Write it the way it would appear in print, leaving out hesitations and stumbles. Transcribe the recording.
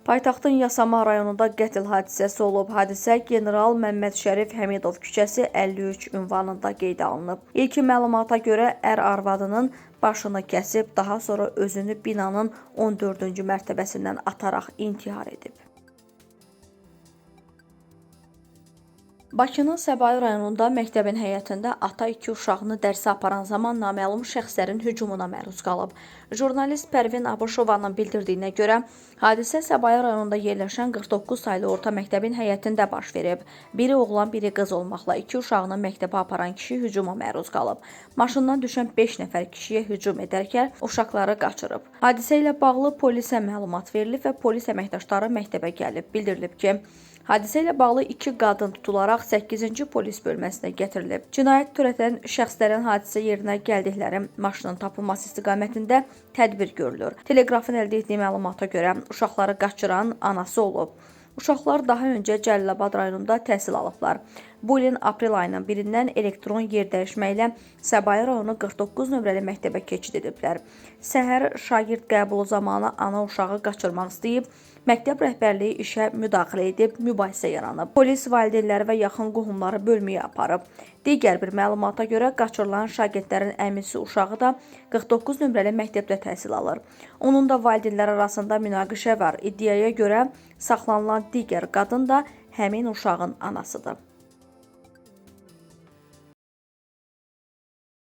Paytaxtın Yasamal rayonunda qətl hadisəsi olub. Hadisə General Məmməd Şərif Həmidov küçəsi 53 ünvanında qeydə alınıb. İlkin məlumata görə arvadının başını kəsib, daha sonra özünü binanın 14-cü mərtəbəsindən ataraq intihar edib. Bakının Səbail rayonunda məktəbin həyətində ata iki uşağını dərsə aparan zaman naməlum şəxslərin hücumuna məruz qalıb. Jurnalist Pərvin Abışovanın bildirdiyinə görə, hadisə Səbail rayonunda yerləşən 49 saylı orta məktəbin həyətində baş verib. Biri oğlan, biri qız olmaqla iki uşağını məktəbə aparan kişi hücuma məruz qalıb. Maşından düşən 5 nəfər kişiyə hücum edərkən uşaqları qaçırıb. Hadisə ilə bağlı polisə məlumat verilib və polis əməkdaşları məktəbə gəlib. Bildirilib ki, hadisə ilə bağlı 2 qadın tutularaq 8-ci polis bölməsinə gətirilib. Cinayət törədən şəxslərin hadisə yerinə gəldikləri maşının tapılması istiqamətində tədbir görülür. Teleqrafın əldə etdiyi məlumata görə uşaqları qaçıran anası olub. Uşaqlar daha öncə Cəlilabad rayonunda təhsil alıblar. Bu ilin aprel ayının 1-dən elektron yerdəyişməklə Səbail rayonu 49 nömrəli məktəbə keçid ediblər. Səhər şagird qəbulu zamanı ana uşağı qaçırmaq istəyib, məktəb rəhbərliyi işə müdaxilə edib, mübahisə yaranıb. Polis valideynləri və yaxın qohumları bölməyə aparıb. Digər bir məlumata görə qaçırılan şagirdlərin əmisi uşağı da 49 nömrəli məktəbdə təhsil alır. Onun da valideynlər arasında münaqişə var. İddiaya görə saxlanılan digər qadın da həmin uşağın anasıdır.